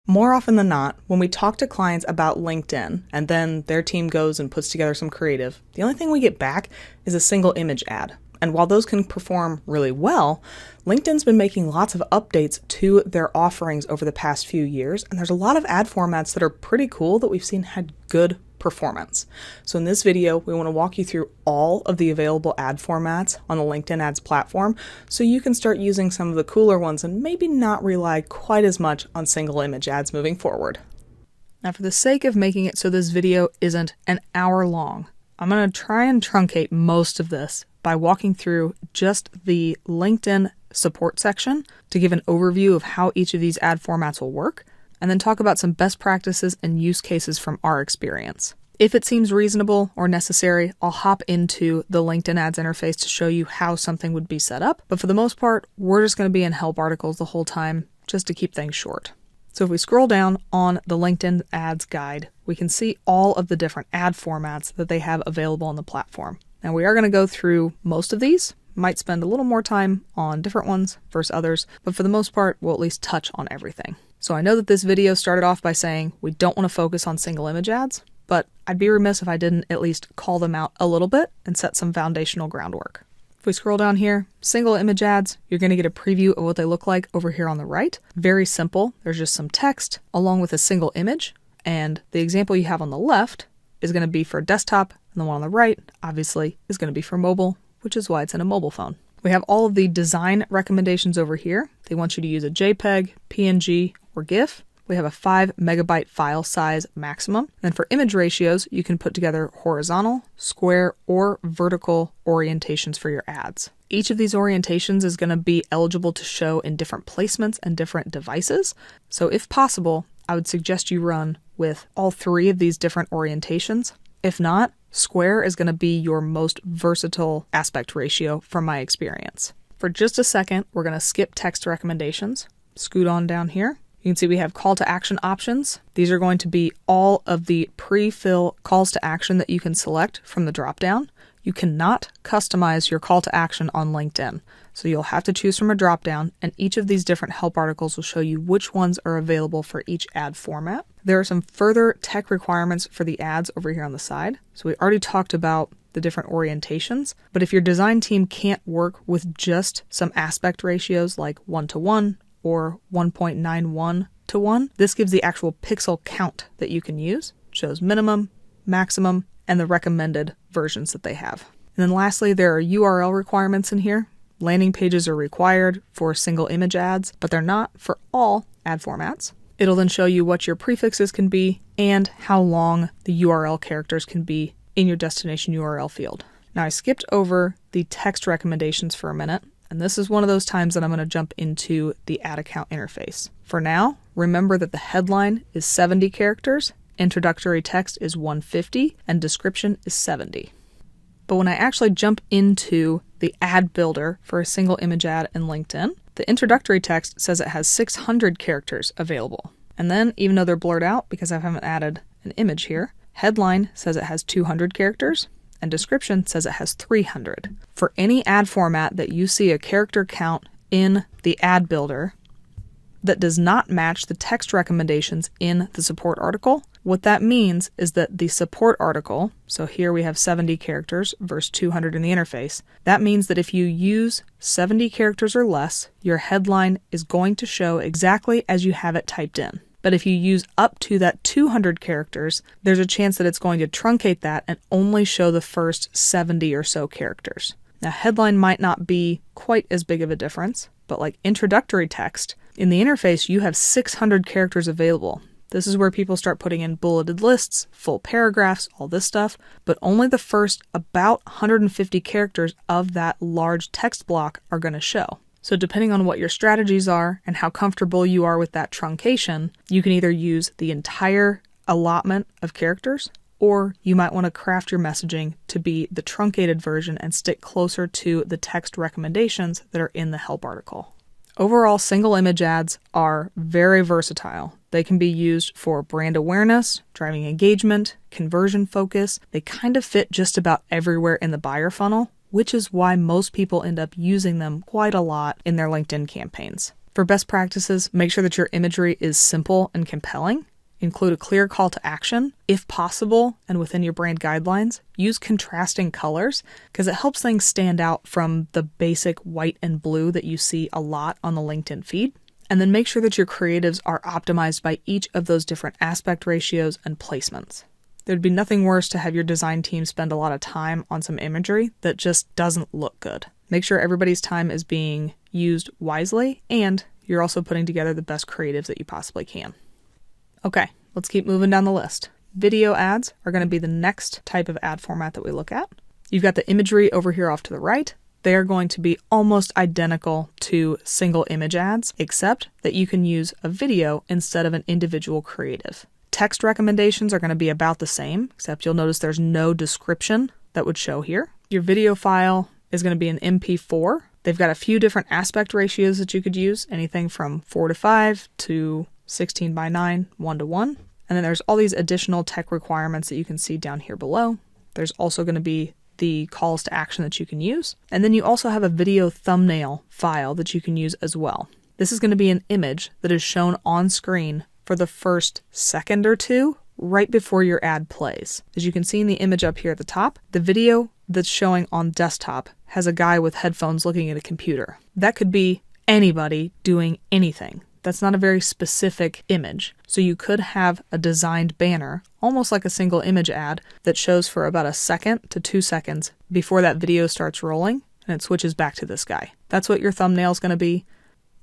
More often than not, when we talk to clients about LinkedIn and then their team goes and puts together some creative, the only thing we get back is a single image ad. And while those can perform really well, LinkedIn's been making lots of updates to their offerings over the past few years, and there's a lot of ad formats that are pretty cool that we've seen had good performance. So in this video, we want to walk you through all of the available ad formats on the LinkedIn Ads platform so you can start using some of the cooler ones and maybe not rely quite as much on single image ads moving forward. Now, for the sake of making it so this video isn't an hour long, I'm going to try and truncate most of this by walking through just the LinkedIn support section to give an overview of how each of these ad formats will work, and then talk about some best practices and use cases from our experience. If it seems reasonable or necessary, I'll hop into the LinkedIn Ads interface to show you how something would be set up, but for the most part, we're just going to be in help articles the whole time, just to keep things short. So if we scroll down on the LinkedIn Ads guide, we can see all of the different ad formats that they have available on the platform. Now we are going to go through most of these, might spend a little more time on different ones versus others, but for the most part, we'll at least touch on everything. So I know that this video started off by saying we don't want to focus on single image ads, but I'd be remiss if I didn't at least call them out a little bit and set some foundational groundwork. If we scroll down here, single image ads, you're going to get a preview of what they look like over here on the right. Very simple. There's just some text along with a single image, and the example you have on the left is going to be for desktop, and the one on the right, obviously, is going to be for mobile, which is why it's in a mobile phone. We have all of the design recommendations over here. They want you to use a JPEG, PNG, or GIF. We have a 5 megabyte file size maximum. And then for image ratios, you can put together horizontal, square, or vertical orientations for your ads. Each of these orientations is going to be eligible to show in different placements and different devices. So if possible, I would suggest you run with all three of these different orientations. If not, square is going to be your most versatile aspect ratio from my experience. For just a second, we're going to skip text recommendations, scoot on down here. You can see we have call to action options. These are going to be all of the pre-fill calls to action that you can select from the dropdown. You cannot customize your call to action on LinkedIn. So you'll have to choose from a dropdown, and each of these different help articles will show you which ones are available for each ad format. There are some further tech requirements for the ads over here on the side. So we already talked about the different orientations, but if your design team can't work with just some aspect ratios like 1:1 or 1.91 to 1, this gives the actual pixel count that you can use. It shows minimum, maximum, and the recommended versions that they have. And then lastly, there are URL requirements in here. Landing pages are required for single image ads, but they're not for all ad formats. It'll then show you what your prefixes can be and how long the URL characters can be in your destination URL field. Now I skipped over the text recommendations for a minute, and this is one of those times that I'm going to jump into the ad account interface. For now, remember that the headline is 70 characters, introductory text is 150, and description is 70. But when I actually jump into the ad builder for a single image ad in LinkedIn, the introductory text says it has 600 characters available. And then, even though they're blurred out because I haven't added an image here, headline says it has 200 characters, and description says it has 300. For any ad format that you see a character count in the ad builder that does not match the text recommendations in the support article, what that means is that the support article, so here we have 70 characters versus 200 in the interface, that means that if you use 70 characters or less, your headline is going to show exactly as you have it typed in. But if you use up to that 200 characters, there's a chance that it's going to truncate that and only show the first 70 or so characters. Now, headline might not be quite as big of a difference, but like introductory text, in the interface, you have 600 characters available. This is where people start putting in bulleted lists, full paragraphs, all this stuff, but only the first about 150 characters of that large text block are going to show. So depending on what your strategies are and how comfortable you are with that truncation, you can either use the entire allotment of characters, or you might want to craft your messaging to be the truncated version and stick closer to the text recommendations that are in the help article. Overall, single image ads are very versatile. They can be used for brand awareness, driving engagement, conversion focus. They kind of fit just about everywhere in the buyer funnel, which is why most people end up using them quite a lot in their LinkedIn campaigns. For best practices, make sure that your imagery is simple and compelling. Include a clear call to action. If possible, and within your brand guidelines, use contrasting colors because it helps things stand out from the basic white and blue that you see a lot on the LinkedIn feed. And then make sure that your creatives are optimized by each of those different aspect ratios and placements. There'd be nothing worse to have your design team spend a lot of time on some imagery that just doesn't look good. Make sure everybody's time is being used wisely and you're also putting together the best creatives that you possibly can. Okay, let's keep moving down the list. Video ads are going to be the next type of ad format that we look at. You've got the imagery over here off to the right. They are going to be almost identical to single image ads, except that you can use a video instead of an individual creative. Text recommendations are going to be about the same, except you'll notice there's no description that would show here. Your video file is going to be an MP4. They've got a few different aspect ratios that you could use, anything from 4:5 to 16:9, 1:1. And then there's all these additional tech requirements that you can see down here below. There's also going to be the calls to action that you can use. And then you also have a video thumbnail file that you can use as well. This is going to be an image that is shown on screen for the first second or two right before your ad plays. As you can see in the image up here at the top, the video that's showing on desktop has a guy with headphones looking at a computer. That could be anybody doing anything. That's not a very specific image. So you could have a designed banner, almost like a single image ad, that shows for about 1 second to 2 seconds before that video starts rolling, and it switches back to this guy. That's what your thumbnail is going to be.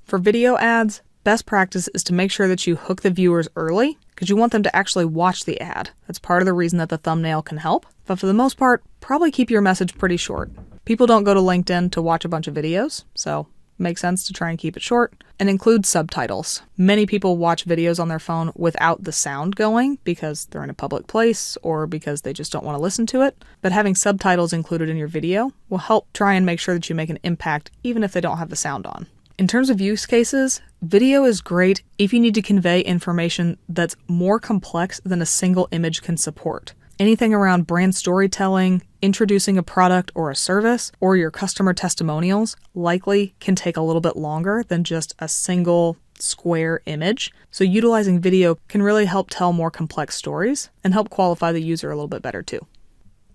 For video ads, best practice is to make sure that you hook the viewers early, because you want them to actually watch the ad. That's part of the reason that the thumbnail can help. But for the most part, probably keep your message pretty short. People don't go to LinkedIn to watch a bunch of videos, so makes sense to try and keep it short, and include subtitles. Many people watch videos on their phone without the sound going because they're in a public place or because they just don't want to listen to it. But having subtitles included in your video will help try and make sure that you make an impact even if they don't have the sound on. In terms of use cases, video is great if you need to convey information that's more complex than a single image can support. Anything around brand storytelling, introducing a product or a service, or your customer testimonials likely can take a little bit longer than just a single square image. So utilizing video can really help tell more complex stories and help qualify the user a little bit better too.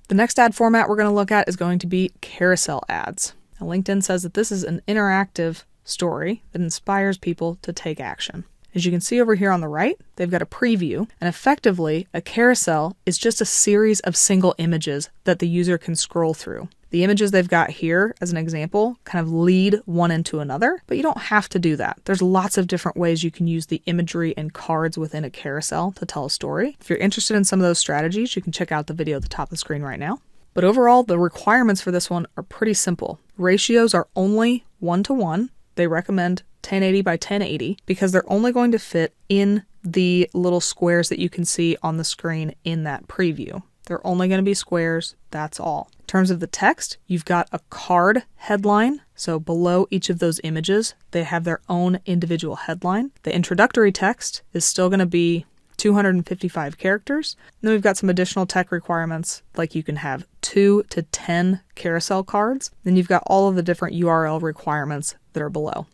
The next ad format we're going to look at is going to be carousel ads. Now, LinkedIn says that this is an interactive story that inspires people to take action. As you can see over here on the right, they've got a preview, and effectively, a carousel is just a series of single images that the user can scroll through. The images they've got here, as an example, kind of lead one into another, but you don't have to do that. There's lots of different ways you can use the imagery and cards within a carousel to tell a story. If you're interested in some of those strategies, you can check out the video at the top of the screen right now. But overall, the requirements for this one are pretty simple. Ratios are only 1:1. They recommend 1080 by 1080 because they're only going to fit in the little squares that you can see on the screen in that preview. They're only going to be squares, that's all. In terms of the text, you've got a card headline. So below each of those images, they have their own individual headline. The introductory text is still going to be 255 characters. And then we've got some additional tech requirements, like you can have 2 to 10 carousel cards. Then you've got all of the different URL requirements that are below.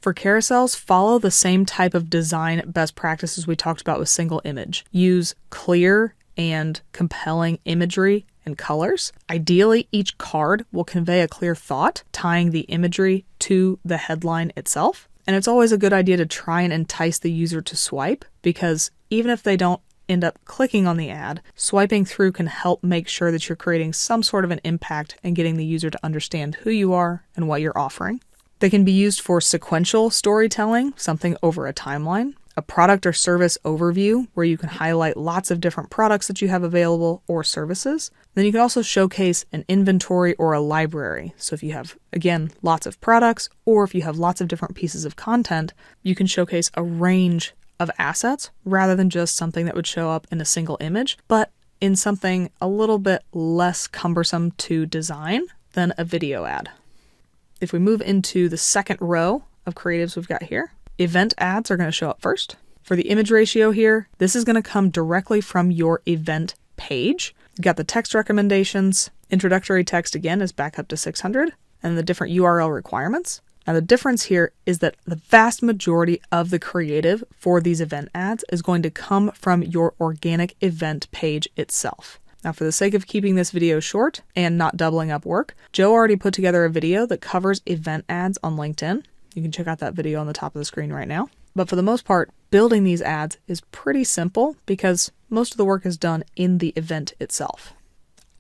For carousels, follow the same type of design best practices we talked about with single image. Use clear and compelling imagery and colors. Ideally, each card will convey a clear thought, tying the imagery to the headline itself. And it's always a good idea to try and entice the user to swipe, because even if they don't end up clicking on the ad, swiping through can help make sure that you're creating some sort of an impact and getting the user to understand who you are and what you're offering. They can be used for sequential storytelling, something over a timeline, a product or service overview where you can highlight lots of different products that you have available or services. Then you can also showcase an inventory or a library. So if you have, again, lots of products, or if you have lots of different pieces of content, you can showcase a range of assets rather than just something that would show up in a single image, but in something a little bit less cumbersome to design than a video ad. If we move into the second row of creatives we've got here, event ads are going to show up first. For the image ratio here, this is going to come directly from your event page. You've got the text recommendations. Introductory text, again, is back up to 600, and the different URL requirements. Now the difference here is that the vast majority of the creative for these event ads is going to come from your organic event page itself. Now for the sake of keeping this video short and not doubling up work, Joe already put together a video that covers event ads on LinkedIn. You can check out that video on the top of the screen right now. But for the most part, building these ads is pretty simple because most of the work is done in the event itself.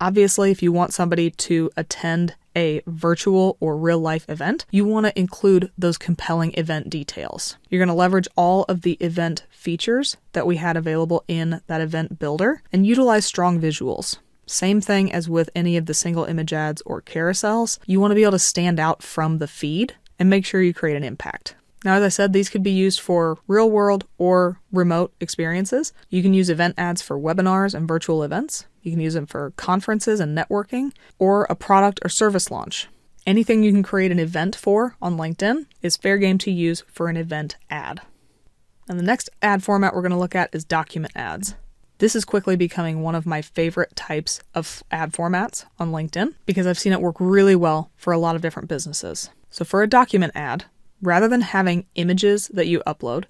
Obviously, if you want somebody to attend a virtual or real-life event, you want to include those compelling event details. You're going to leverage all of the event features that we had available in that event builder and utilize strong visuals. Same thing as with any of the single image ads or carousels. You want to be able to stand out from the feed and make sure you create an impact. Now, as I said, these could be used for real-world or remote experiences. You can use event ads for webinars and virtual events. You can use them for conferences and networking, or a product or service launch. Anything you can create an event for on LinkedIn is fair game to use for an event ad. And the next ad format we're going to look at is document ads. This is quickly becoming one of my favorite types of ad formats on LinkedIn because I've seen it work really well for a lot of different businesses. So for a document ad, rather than having images that you upload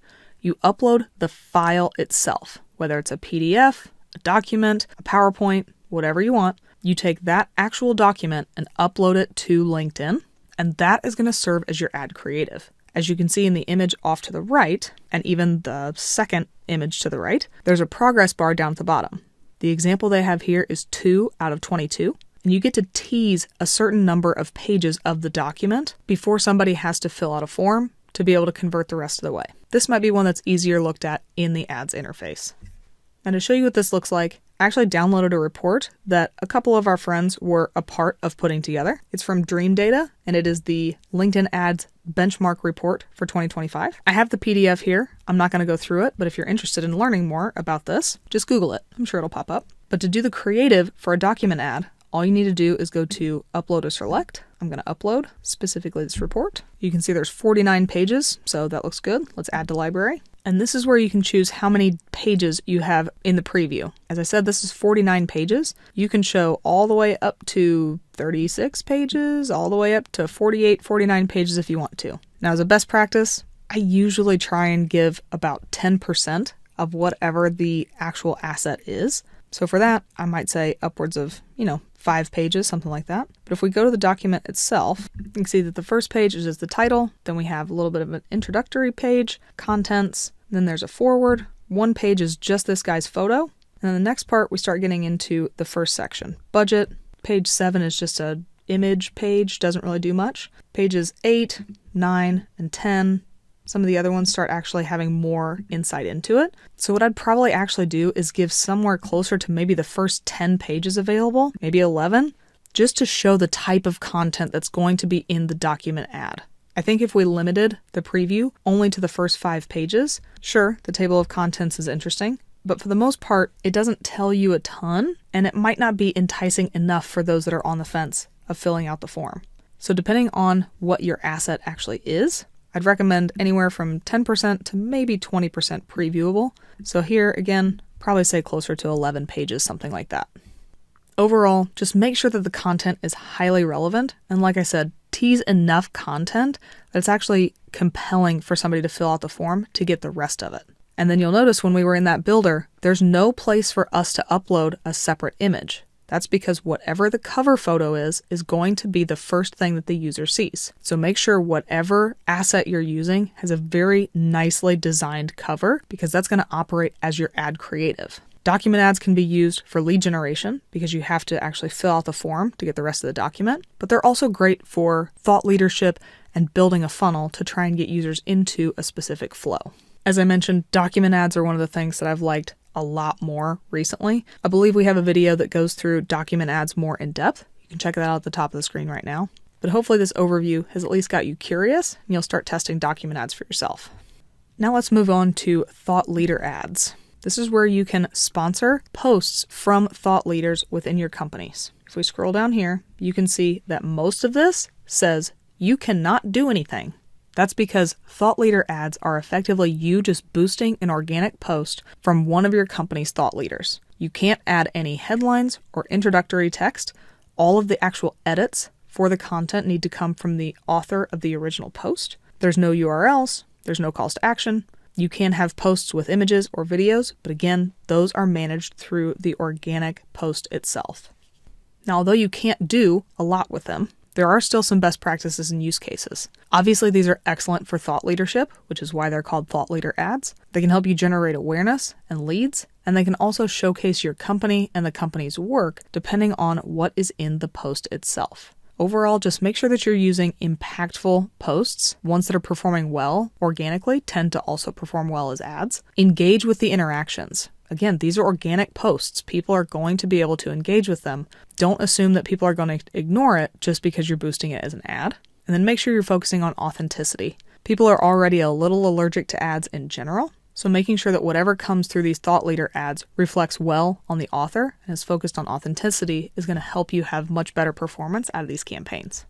the file itself, whether it's a PDF, a document, a PowerPoint, whatever you want. You take that actual document and upload it to LinkedIn, and that is going to serve as your ad creative. As you can see in the image off to the right, and even the second image to the right, there's a progress bar down at the bottom. The example they have here is 2 out of 22. And you get to tease a certain number of pages of the document before somebody has to fill out a form to be able to convert the rest of the way. This might be one that's easier looked at in the ads interface. And to show you what this looks like, I actually downloaded a report that a couple of our friends were a part of putting together. It's from Dream Data, and it is the LinkedIn Ads Benchmark Report for 2025. I have the PDF here. I'm not going to go through it, but if you're interested in learning more about this, just Google it. I'm sure it'll pop up. But to do the creative for a document ad, all you need to do is go to Upload or Select. I'm going to upload specifically this report. You can see there's 49 pages, so that looks good. Let's add to library. And this is where you can choose how many pages you have in the preview. As I said, this is 49 pages. You can show all the way up to 36 pages, all the way up to 48, 49 pages if you want to. Now, as a best practice, I usually try and give about 10% of whatever the actual asset is. So for that, I might say upwards of, 5 pages, something like that. But if we go to the document itself, you can see that the first page is just the title. Then we have a little bit of an introductory page, contents. Then there's a forward. One page is just this guy's photo. And then the next part, we start getting into the first section. Budget. Page 7 is just an image page, doesn't really do much. Pages 8, 9, and 10. Some of the other ones start actually having more insight into it. So what I'd probably actually do is give somewhere closer to maybe the first 10 pages available, maybe 11, just to show the type of content that's going to be in the document ad. I think if we limited the preview only to the first 5 pages, sure, the table of contents is interesting, but for the most part, it doesn't tell you a ton, and it might not be enticing enough for those that are on the fence of filling out the form. So depending on what your asset actually is, I'd recommend anywhere from 10% to maybe 20% previewable. So here, again, probably say closer to 11 pages, something like that. Overall, just make sure that the content is highly relevant. And like I said, tease enough content that it's actually compelling for somebody to fill out the form to get the rest of it. And then you'll notice when we were in that builder, there's no place for us to upload a separate image. That's because whatever the cover photo is going to be the first thing that the user sees. So make sure whatever asset you're using has a very nicely designed cover because that's going to operate as your ad creative. Document ads can be used for lead generation because you have to actually fill out the form to get the rest of the document, but they're also great for thought leadership and building a funnel to try and get users into a specific flow. As I mentioned, document ads are one of the things that I've liked a lot more recently. I believe we have a video that goes through document ads more in depth. You can check that out at the top of the screen right now. But hopefully this overview has at least got you curious and you'll start testing document ads for yourself. Now let's move on to thought leader ads. This is where you can sponsor posts from thought leaders within your companies. If we scroll down here, you can see that most of this says you cannot do anything. That's because thought leader ads are effectively you just boosting an organic post from one of your company's thought leaders. You can't add any headlines or introductory text. All of the actual edits for the content need to come from the author of the original post. There's no URLs, there's no calls to action. You can have posts with images or videos, but again, those are managed through the organic post itself. Now, although you can't do a lot with them, there are still some best practices and use cases. Obviously, these are excellent for thought leadership, which is why they're called thought leader ads. They can help you generate awareness and leads, and they can also showcase your company and the company's work depending on what is in the post itself. Overall, just make sure that you're using impactful posts. Ones that are performing well organically tend to also perform well as ads. Engage with the interactions. Again, these are organic posts. People are going to be able to engage with them. Don't assume that people are going to ignore it just because you're boosting it as an ad. And then make sure you're focusing on authenticity. People are already a little allergic to ads in general, so making sure that whatever comes through these thought leader ads reflects well on the author and is focused on authenticity is going to help you have much better performance out of these campaigns.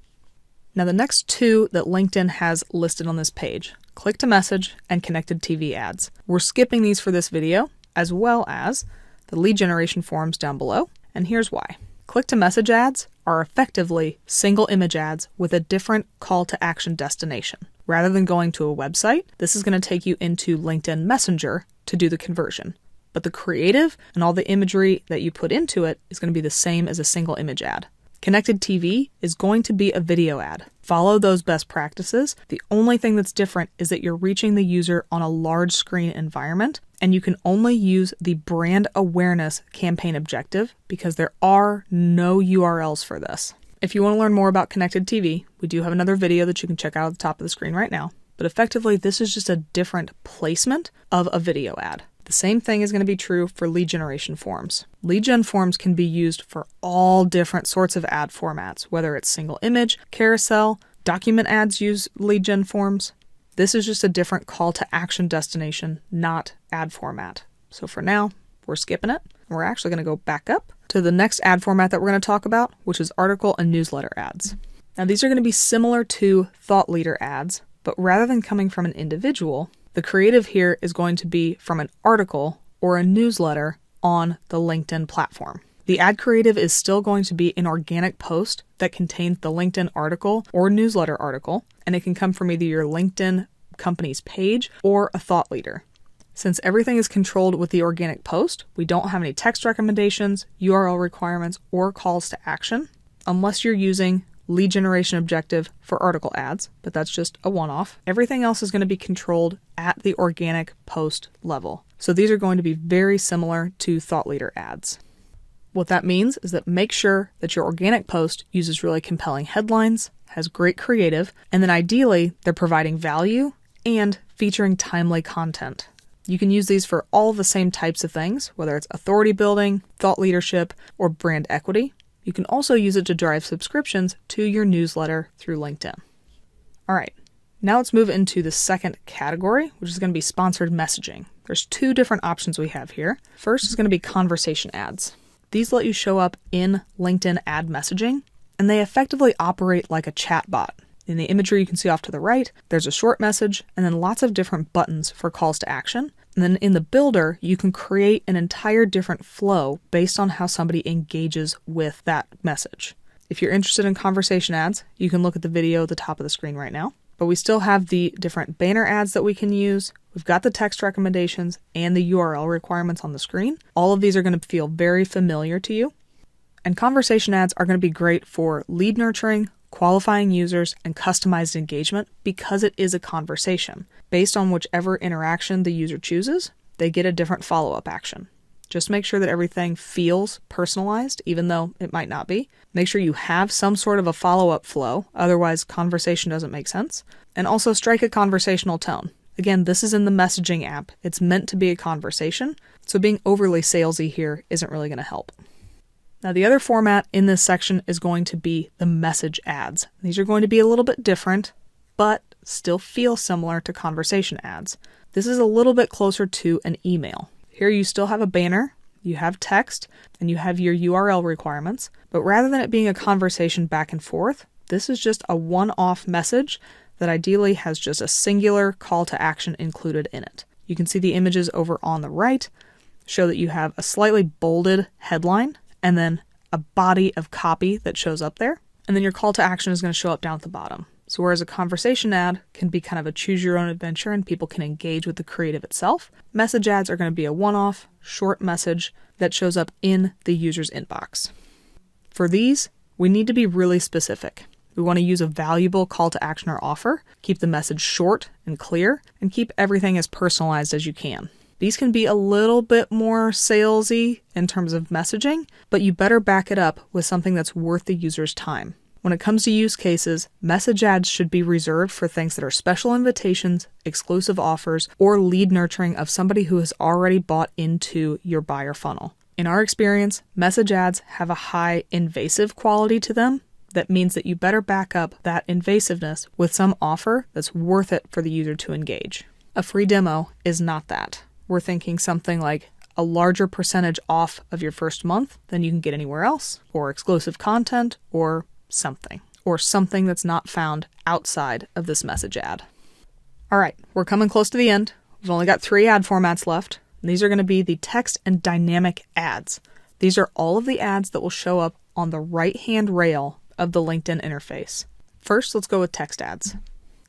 Now, the next two that LinkedIn has listed on this page, click to message and connected TV ads. We're skipping these for this video, as well as the lead generation forms down below, and here's why. Click-to-message ads are effectively single image ads with a different call to action destination. Rather than going to a website, this is going to take you into LinkedIn Messenger to do the conversion. But the creative and all the imagery that you put into it is going to be the same as a single image ad. Connected TV is going to be a video ad. Follow those best practices. The only thing that's different is that you're reaching the user on a large screen environment, and you can only use the brand awareness campaign objective because there are no URLs for this. If you want to learn more about connected TV, we do have another video that you can check out at the top of the screen right now. But effectively, this is just a different placement of a video ad. The same thing is going to be true for lead generation forms. Lead gen forms can be used for all different sorts of ad formats, whether it's single image, carousel, document ads use lead gen forms. This is just a different call to action destination, not ad format. So for now, we're skipping it. We're actually going to go back up to the next ad format that we're going to talk about, which is article and newsletter ads. Now, these are going to be similar to thought leader ads, but rather than coming from an individual, the creative here is going to be from an article or a newsletter on the LinkedIn platform. The ad creative is still going to be an organic post that contains the LinkedIn article or newsletter article, and it can come from either your LinkedIn company's page or a thought leader. Since everything is controlled with the organic post, we don't have any text recommendations, URL requirements, or calls to action, unless you're using lead generation objective for article ads, but that's just a one-off. Everything else is going to be controlled at the organic post level. So these are going to be very similar to thought leader ads. What that means is that make sure that your organic post uses really compelling headlines, has great creative, and then ideally they're providing value and featuring timely content. You can use these for all the same types of things, whether it's authority building, thought leadership, or brand equity. You can also use it to drive subscriptions to your newsletter through LinkedIn. All right, now let's move into the second category, which is going to be sponsored messaging. There's two different options we have here. First is going to be conversation ads. These let you show up in LinkedIn ad messaging, and they effectively operate like a chatbot. In the imagery you can see off to the right, there's a short message and then lots of different buttons for calls to action. And then in the builder, you can create an entire different flow based on how somebody engages with that message. If you're interested in conversation ads, you can look at the video at the top of the screen right now. But we still have the different banner ads that we can use. We've got the text recommendations and the URL requirements on the screen. All of these are going to feel very familiar to you. And conversation ads are going to be great for lead nurturing, qualifying users, and customized engagement because it is a conversation. Based on whichever interaction the user chooses, they get a different follow-up action. Just make sure that everything feels personalized, even though it might not be. Make sure you have some sort of a follow-up flow, otherwise conversation doesn't make sense. And also strike a conversational tone. Again, this is in the messaging app. It's meant to be a conversation, so being overly salesy here isn't really going to help. Now, the other format in this section is going to be the message ads. These are going to be a little bit different, but still feel similar to conversation ads. This is a little bit closer to an email. Here you still have a banner, you have text, and you have your URL requirements, but rather than it being a conversation back and forth, this is just a one-off message that ideally has just a singular call to action included in it. You can see the images over on the right show that you have a slightly bolded headline and then a body of copy that shows up there. And then your call to action is going to show up down at the bottom. So whereas a conversation ad can be kind of a choose your own adventure and people can engage with the creative itself, message ads are going to be a one-off, short message that shows up in the user's inbox. For these, we need to be really specific. We want to use a valuable call to action or offer, keep the message short and clear, and keep everything as personalized as you can. These can be a little bit more salesy in terms of messaging, but you better back it up with something that's worth the user's time. When it comes to use cases, message ads should be reserved for things that are special invitations, exclusive offers, or lead nurturing of somebody who has already bought into your buyer funnel. In our experience, message ads have a high invasive quality to them. That means that you better back up that invasiveness with some offer that's worth it for the user to engage. A free demo is not that. We're thinking something like a larger percentage off of your first month than you can get anywhere else, or exclusive content, or something that's not found outside of this message ad. All right, we're coming close to the end. We've only got 3 ad formats left. And these are going to be the text and dynamic ads. These are all of the ads that will show up on the right-hand rail of the LinkedIn interface. First, let's go with text ads.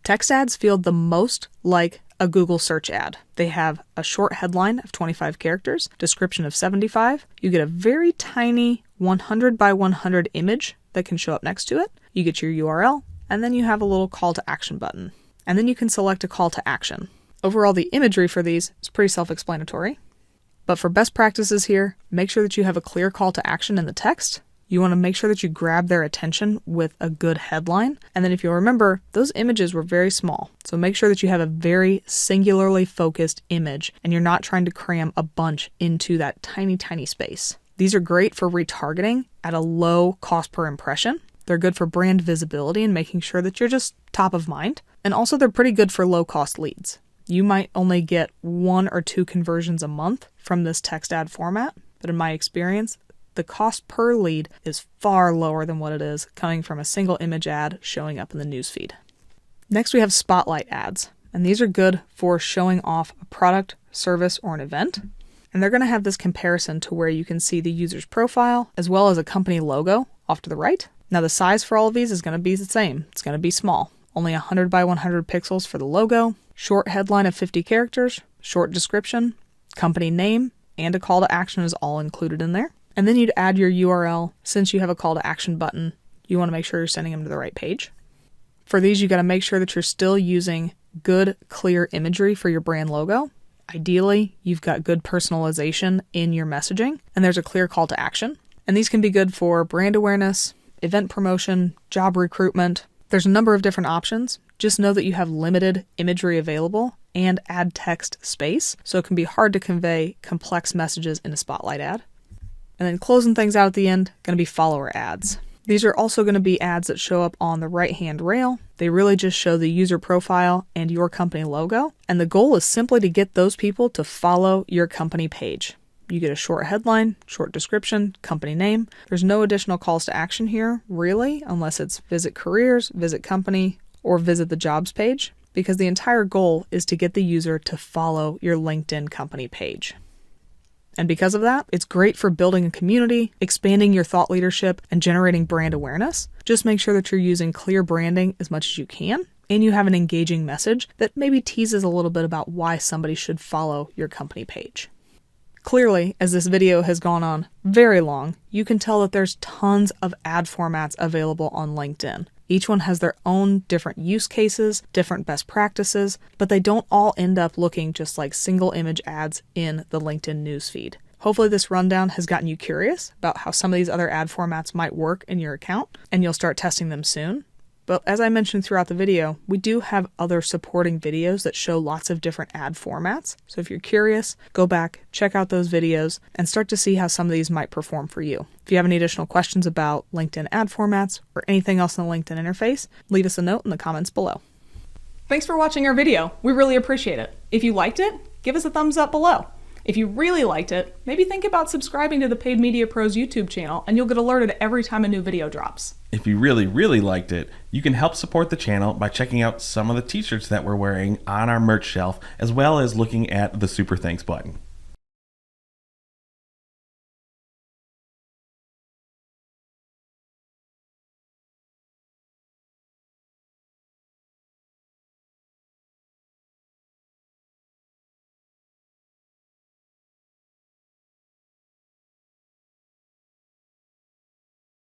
Text ads feel the most like a Google search ad. They have a short headline of 25 characters, description of 75. You get a very tiny 100 by 100 image that can show up next to it. You get your URL, and then you have a little call to action button. And then you can select a call to action. Overall, the imagery for these is pretty self-explanatory. But for best practices here, make sure that you have a clear call to action in the text. You want to make sure that you grab their attention with a good headline. And then if you'll remember, those images were very small. So make sure that you have a very singularly focused image and you're not trying to cram a bunch into that tiny, tiny space. These are great for retargeting at a low cost per impression. They're good for brand visibility and making sure that you're just top of mind. And also they're pretty good for low cost leads. You might only get 1 or 2 conversions a month from this text ad format, but in my experience, the cost per lead is far lower than what it is coming from a single image ad showing up in the newsfeed. Next, we have spotlight ads, and these are good for showing off a product, service, or an event. And they're going to have this comparison to where you can see the user's profile as well as a company logo off to the right. Now the size for all of these is going to be the same. It's going to be small, only 100 by 100 pixels for the logo, short headline of 50 characters, short description, company name, and a call to action is all included in there. And then you'd add your URL. Since you have a call to action button, you want to make sure you're sending them to the right page. For these, you got to make sure that you're still using good, clear imagery for your brand logo. Ideally, you've got good personalization in your messaging, and there's a clear call to action. And these can be good for brand awareness, event promotion, job recruitment. There's a number of different options. Just know that you have limited imagery available and ad text space, so it can be hard to convey complex messages in a spotlight ad. And then closing things out at the end, going to be follower ads. These are also going to be ads that show up on the right-hand rail. They really just show the user profile and your company logo. And the goal is simply to get those people to follow your company page. You get a short headline, short description, company name. There's no additional calls to action here, really, unless it's visit careers, visit company, or visit the jobs page, because the entire goal is to get the user to follow your LinkedIn company page. And because of that, it's great for building a community, expanding your thought leadership, and generating brand awareness. Just make sure that you're using clear branding as much as you can, and you have an engaging message that maybe teases a little bit about why somebody should follow your company page. Clearly, as this video has gone on very long, you can tell that there's tons of ad formats available on LinkedIn. Each one has their own different use cases, different best practices, but they don't all end up looking just like single image ads in the LinkedIn newsfeed. Hopefully this rundown has gotten you curious about how some of these other ad formats might work in your account, and you'll start testing them soon. But as I mentioned throughout the video, we do have other supporting videos that show lots of different ad formats. So if you're curious, go back, check out those videos, and start to see how some of these might perform for you. If you have any additional questions about LinkedIn ad formats or anything else in the LinkedIn interface, leave us a note in the comments below. Thanks for watching our video. We really appreciate it. If you liked it, give us a thumbs up below. If you really liked it, maybe think about subscribing to the Paid Media Pros YouTube channel and you'll get alerted every time a new video drops. If you really liked it, you can help support the channel by checking out some of the t-shirts that we're wearing on our merch shelf, as well as looking at the Super Thanks button.